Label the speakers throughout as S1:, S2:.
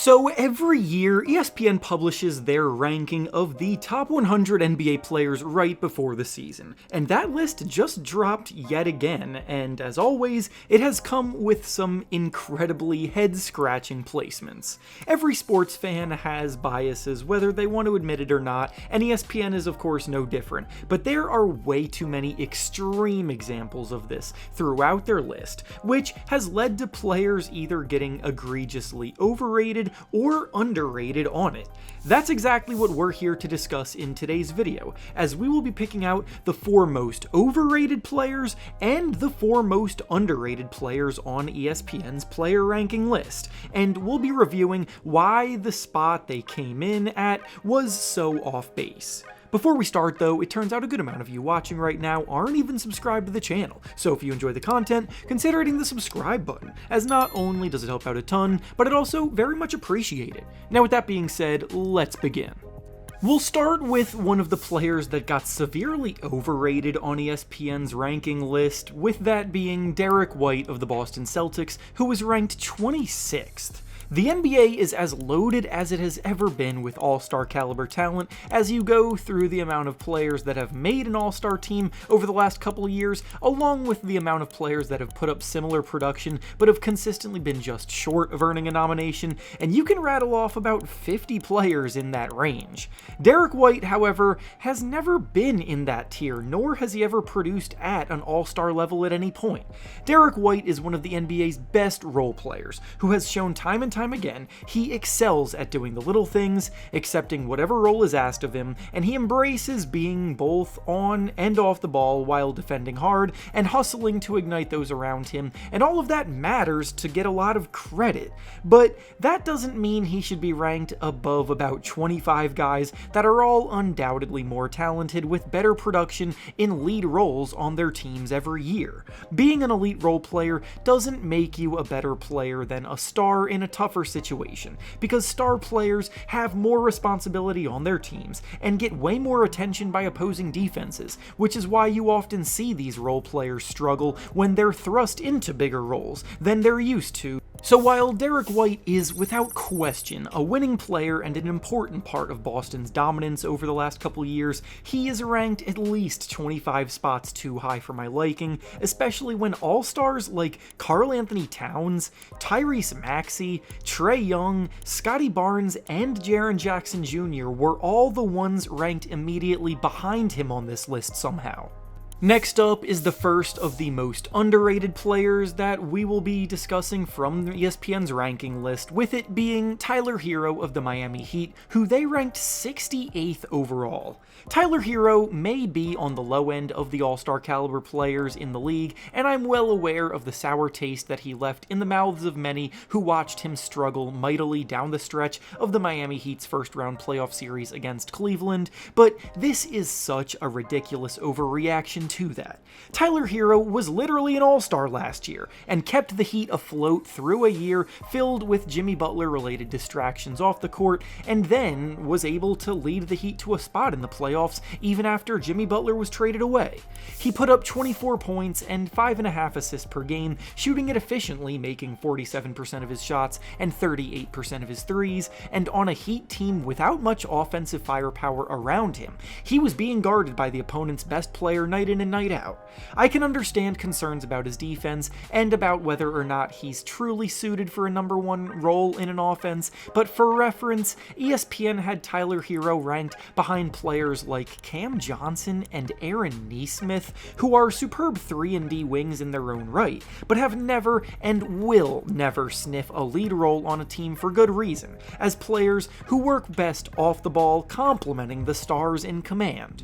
S1: So every year, ESPN publishes their ranking of the top 100 NBA players right before the season, and that list just dropped yet again, and as always, it has come with some incredibly head-scratching placements. Every sports fan has biases, whether they want to admit it or not, and ESPN is of course no different, but there are way too many extreme examples of this throughout their list, which has led to players either getting egregiously overrated or underrated on it. That's exactly what we're here to discuss in today's video, as we will be picking out the 4 most overrated players and the 4 most underrated players on ESPN's player ranking list, and we'll be reviewing why the spot they came in at was so off base. Before we start though, it turns out a good amount of you watching right now aren't even subscribed to the channel, so if you enjoy the content, consider hitting the subscribe button, as not only does it help out a ton, but it also very much appreciate it. Now with that being said, let's begin. We'll start with one of the players that got severely overrated on ESPN's ranking list, with that being Derrick White of the Boston Celtics, who was ranked 26th. The NBA is as loaded as it has ever been with all-star caliber talent as you go through the amount of players that have made an all-star team over the last couple of years, along with the amount of players that have put up similar production but have consistently been just short of earning a nomination, and you can rattle off about 50 players in that range. Derrick White, however, has never been in that tier, nor has he ever produced at an all-star level at any point. Derrick White is one of the NBA's best role players, who has shown time and time again he excels at doing the little things, accepting whatever role is asked of him, and he embraces being both on and off the ball while defending hard and hustling to ignite those around him, and all of that matters to get a lot of credit. But that doesn't mean he should be ranked above about 25 guys that are all undoubtedly more talented with better production in lead roles on their teams every year. Being an elite role player doesn't make you a better player than a star in a tougher situation, because star players have more responsibility on their teams and get way more attention by opposing defenses, which is why you often see these role players struggle when they're thrust into bigger roles than they're used to. So while Derrick White is without question a winning player and an important part of Boston's dominance over the last couple years, he is ranked at least 25 spots too high for my liking, especially when all-stars like Karl Anthony Towns, Tyrese Maxey, Trae Young, Scottie Barnes, and Jaren Jackson Jr. were all the ones ranked immediately behind him on this list somehow. Next up is the first of the most underrated players that we will be discussing from ESPN's ranking list, with it being Tyler Hero of the Miami Heat, who they ranked 68th overall. Tyler Hero may be on the low end of the all-star caliber players in the league, and I'm well aware of the sour taste that he left in the mouths of many who watched him struggle mightily down the stretch of the Miami Heat's first-round playoff series against Cleveland, but this is such a ridiculous overreaction to that. Tyler Hero was literally an all-star last year, and kept the Heat afloat through a year filled with Jimmy Butler-related distractions off the court, and then was able to lead the Heat to a spot in the playoffs even after Jimmy Butler was traded away. He put up 24 points and 5.5 assists per game, shooting it efficiently, making 47% of his shots and 38% of his threes, and on a Heat team without much offensive firepower around him, he was being guarded by the opponent's best player night in and night out. I can understand concerns about his defense and about whether or not he's truly suited for a number 1 role in an offense, but for reference, ESPN had Tyler Hero ranked behind players like Cam Johnson and Aaron Nesmith, who are superb 3-and-D wings in their own right, but have never and will never sniff a lead role on a team for good reason, as players who work best off the ball complementing the stars in command.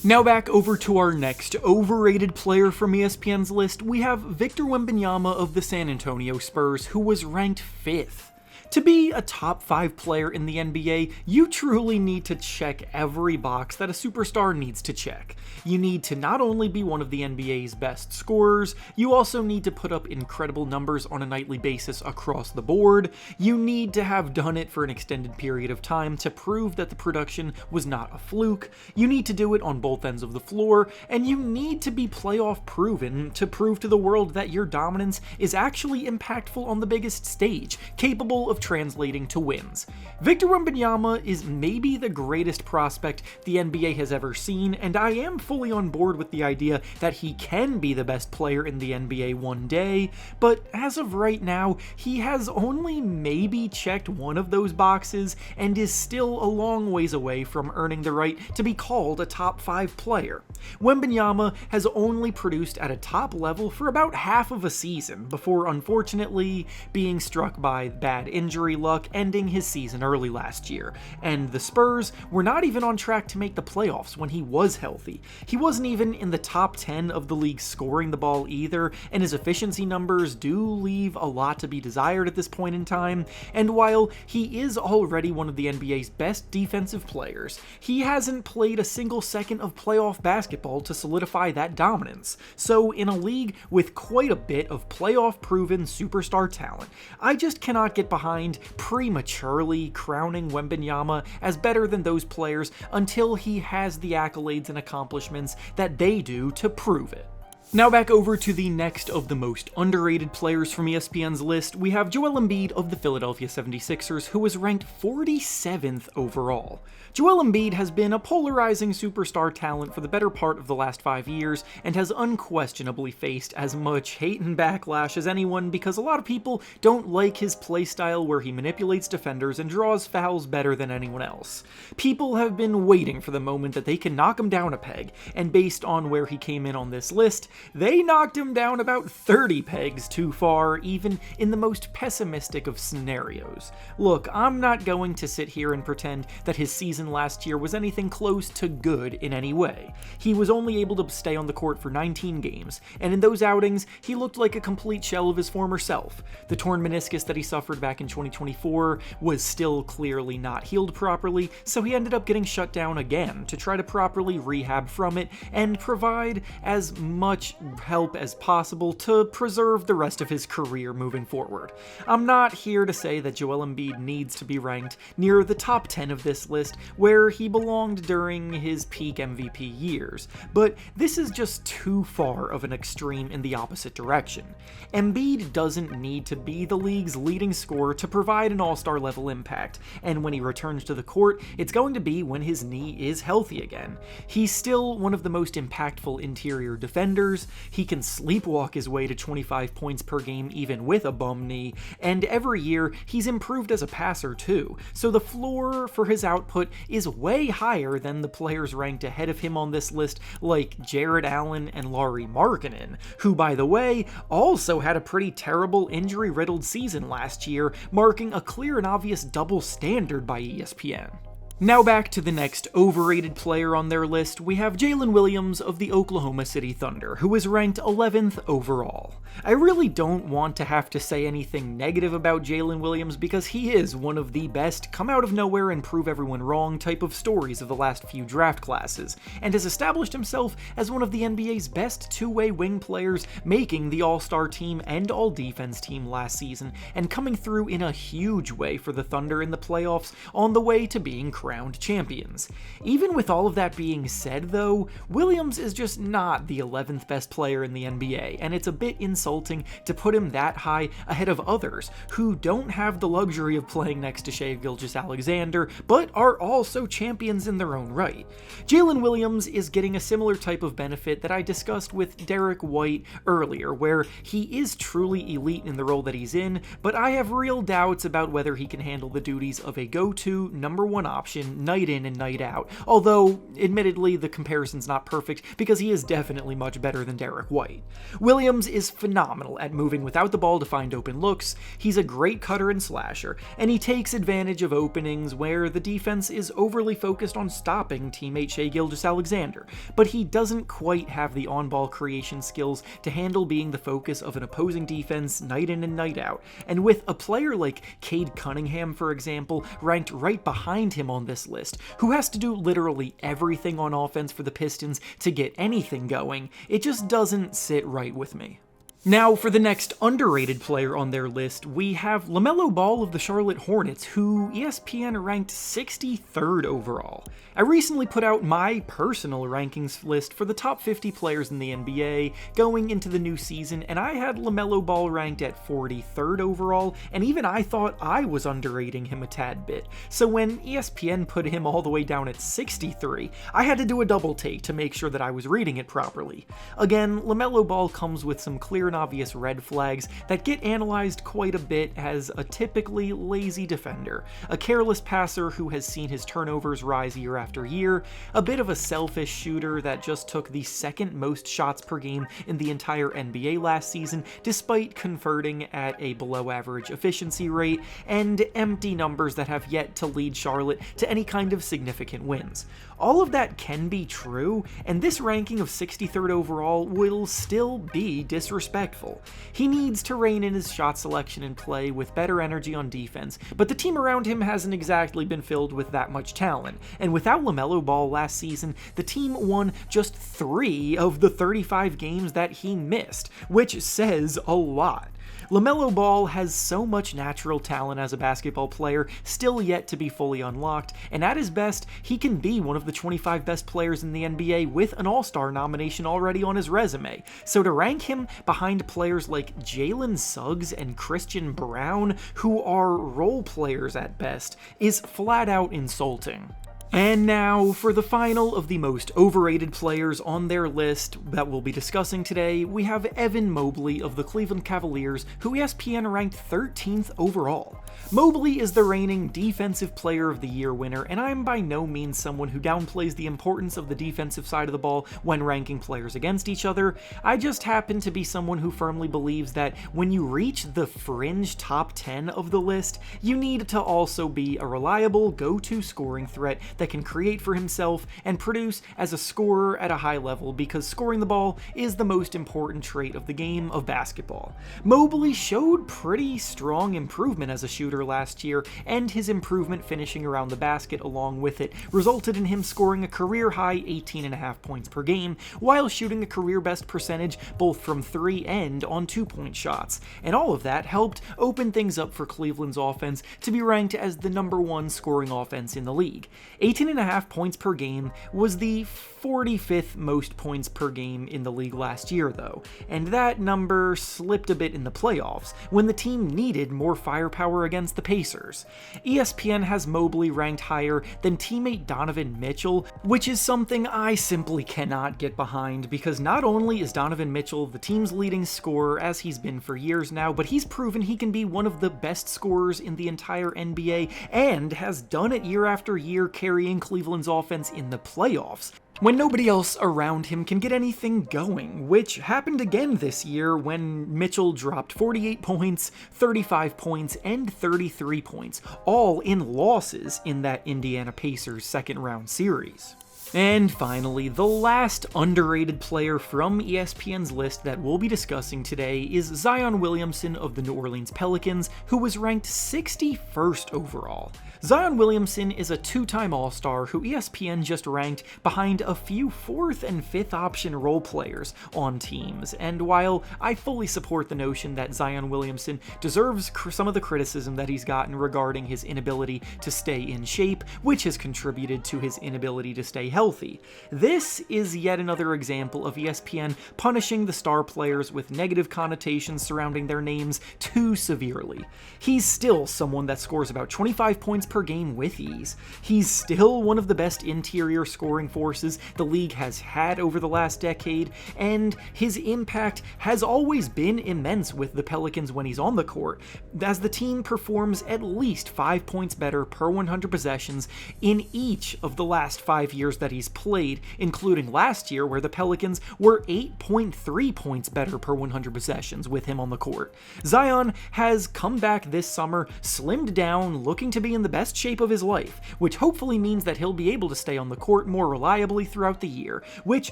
S1: Now back over to our next overrated player from ESPN's list, we have Victor Wembanyama of the San Antonio Spurs, who was ranked 5th. To be a top 5 player in the NBA, you truly need to check every box that a superstar needs to check. You need to not only be one of the NBA's best scorers, you also need to put up incredible numbers on a nightly basis across the board, you need to have done it for an extended period of time to prove that the production was not a fluke, you need to do it on both ends of the floor, and you need to be playoff proven to prove to the world that your dominance is actually impactful on the biggest stage, capable of translating to wins. Victor Wembanyama is maybe the greatest prospect the NBA has ever seen, and I am fully on board with the idea that he can be the best player in the NBA one day, but as of right now, he has only maybe checked one of those boxes and is still a long ways away from earning the right to be called a top 5 player. Wembanyama has only produced at a top level for about half of a season before unfortunately being struck by bad injury luck, ending his season early last year, and the Spurs were not even on track to make the playoffs when he was healthy. He wasn't even in the top 10 of the league scoring the ball either, and his efficiency numbers do leave a lot to be desired at this point in time, and while he is already one of the NBA's best defensive players, he hasn't played a single second of playoff basketball to solidify that dominance. So in a league with quite a bit of playoff-proven superstar talent, I just cannot get behind prematurely crowning Wembanyama as better than those players until he has the accolades and accomplishments that they do to prove it. Now back over to the next of the most underrated players from ESPN's list, we have Joel Embiid of the Philadelphia 76ers, who was ranked 47th overall. Joel Embiid has been a polarizing superstar talent for the better part of the last 5 years, and has unquestionably faced as much hate and backlash as anyone because a lot of people don't like his playstyle where he manipulates defenders and draws fouls better than anyone else. People have been waiting for the moment that they can knock him down a peg, and based on where he came in on this list, they knocked him down about 30 pegs too far, even in the most pessimistic of scenarios. Look, I'm not going to sit here and pretend that his season last year was anything close to good in any way. He was only able to stay on the court for 19 games, and in those outings, he looked like a complete shell of his former self. The torn meniscus that he suffered back in 2024 was still clearly not healed properly, so he ended up getting shut down again to try to properly rehab from it and provide as much help as possible to preserve the rest of his career moving forward. I'm not here to say that Joel Embiid needs to be ranked near the top 10 of this list, where he belonged during his peak MVP years, but this is just too far of an extreme in the opposite direction. Embiid doesn't need to be the league's leading scorer to provide an all-star level impact, and when he returns to the court, it's going to be when his knee is healthy again. He's still one of the most impactful interior defenders, he can sleepwalk his way to 25 points per game even with a bum knee, and every year he's improved as a passer too, so the floor for his output is way higher than the players ranked ahead of him on this list like Jared Allen and Lauri Markkanen, who by the way also had a pretty terrible injury-riddled season last year, marking a clear and obvious double standard by ESPN. Now back to the next overrated player on their list, we have Jalen Williams of the Oklahoma City Thunder, who is ranked 11th overall. I really don't want to have to say anything negative about Jalen Williams because he is one of the best come out of nowhere and prove everyone wrong type of stories of the last few draft classes, and has established himself as one of the NBA's best two-way wing players, making the All-Star team and All-Defense team last season, and coming through in a huge way for the Thunder in the playoffs on the way to being crowned champions. Even with all of that being said though, Williams is just not the 11th best player in the NBA, and it's a bit insulting to put him that high ahead of others who don't have the luxury of playing next to Shai Gilgeous-Alexander, but are also champions in their own right. Jalen Williams is getting a similar type of benefit that I discussed with Derrick White earlier, where he is truly elite in the role that he's in, but I have real doubts about whether he can handle the duties of a go-to number one option night in and night out, although admittedly the comparison's not perfect because he is definitely much better than Derrick White. Williams is phenomenal at moving without the ball to find open looks, he's a great cutter and slasher, and he takes advantage of openings where the defense is overly focused on stopping teammate Shai Gilgeous-Alexander, but he doesn't quite have the on-ball creation skills to handle being the focus of an opposing defense night in and night out, and with a player like Cade Cunningham, for example, ranked right behind him on this list, who has to do literally everything on offense for the Pistons to get anything going, it just doesn't sit right with me. Now, for the next underrated player on their list, we have LaMelo Ball of the Charlotte Hornets, who ESPN ranked 63rd overall. I recently put out my personal rankings list for the top 50 players in the NBA going into the new season, and I had LaMelo Ball ranked at 43rd overall, and even I thought I was underrating him a tad bit. So when ESPN put him all the way down at 63, I had to do a double take to make sure that I was reading it properly. Again, LaMelo Ball comes with some clear and obvious red flags that get analyzed quite a bit as a typically lazy defender, a careless passer who has seen his turnovers rise year after year, a bit of a selfish shooter that just took the second most shots per game in the entire NBA last season despite converting at a below average efficiency rate, and empty numbers that have yet to lead Charlotte to any kind of significant wins. All of that can be true, and this ranking of 63rd overall will still be disrespectful. He needs to rein in his shot selection and play with better energy on defense, but the team around him hasn't exactly been filled with that much talent, and without LaMelo Ball last season, the team won just 3 of the 35 games that he missed, which says a lot. LaMelo Ball has so much natural talent as a basketball player, still yet to be fully unlocked, and at his best, he can be one of the 25 best players in the NBA with an All-Star nomination already on his resume. So to rank him behind players like Jalen Suggs and Christian Brown, who are role players at best, is flat out insulting. And now, for the final of the most overrated players on their list that we'll be discussing today, we have Evan Mobley of the Cleveland Cavaliers, who ESPN ranked 13th overall. Mobley is the reigning Defensive Player of the Year winner, and I'm by no means someone who downplays the importance of the defensive side of the ball when ranking players against each other. I just happen to be someone who firmly believes that when you reach the fringe top 10 of the list, you need to also be a reliable go-to scoring threat that can create for himself and produce as a scorer at a high level, because scoring the ball is the most important trait of the game of basketball. Mobley showed pretty strong improvement as a shooter last year, and his improvement finishing around the basket along with it resulted in him scoring a career-high 18.5 points per game, while shooting a career-best percentage both from 3 and on 2-point shots. And all of that helped open things up for Cleveland's offense to be ranked as the #1 scoring offense in the league. 18.5 points per game was the 45th most points per game in the league last year, though, and that number slipped a bit in the playoffs, when the team needed more firepower against the Pacers. ESPN has Mobley ranked higher than teammate Donovan Mitchell, which is something I simply cannot get behind, because not only is Donovan Mitchell the team's leading scorer, as he's been for years now, but he's proven he can be one of the best scorers in the entire NBA, and has done it year after year, carrying Cleveland's offense in the playoffs, when nobody else around him can get anything going, which happened again this year when Mitchell dropped 48 points, 35 points, and 33 points, all in losses in that Indiana Pacers second-round series. And finally, the last underrated player from ESPN's list that we'll be discussing today is Zion Williamson of the New Orleans Pelicans, who was ranked 61st overall. Zion Williamson is a 2-time All-Star who ESPN just ranked behind a few 4th and 5th option role players on teams, and while I fully support the notion that Zion Williamson deserves some of the criticism that he's gotten regarding his inability to stay in shape, which has contributed to his inability to stay healthy, this is yet another example of ESPN punishing the star players with negative connotations surrounding their names too severely. He's still someone that scores about 25 points per game with ease. He's still one of the best interior scoring forces the league has had over the last decade, and his impact has always been immense with the Pelicans when he's on the court, as the team performs at least 5 points better per 100 possessions in each of the last 5 years that he's played, including last year where the Pelicans were 8.3 points better per 100 possessions with him on the court. Zion has come back this summer, slimmed down, looking to be in the best shape of his life, which hopefully means that he'll be able to stay on the court more reliably throughout the year, which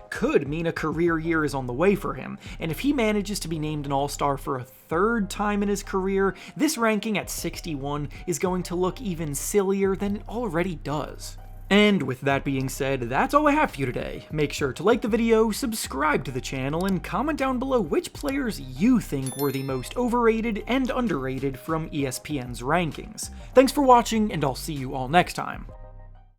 S1: could mean a career year is on the way for him. And if he manages to be named an All-Star for a 3rd time in his career, this ranking at 61 is going to look even sillier than it already does. And with that being said, that's all I have for you today. Make sure to like the video, subscribe to the channel, and comment down below which players you think were the most overrated and underrated from ESPN's rankings. Thanks for watching, and I'll see you all next time.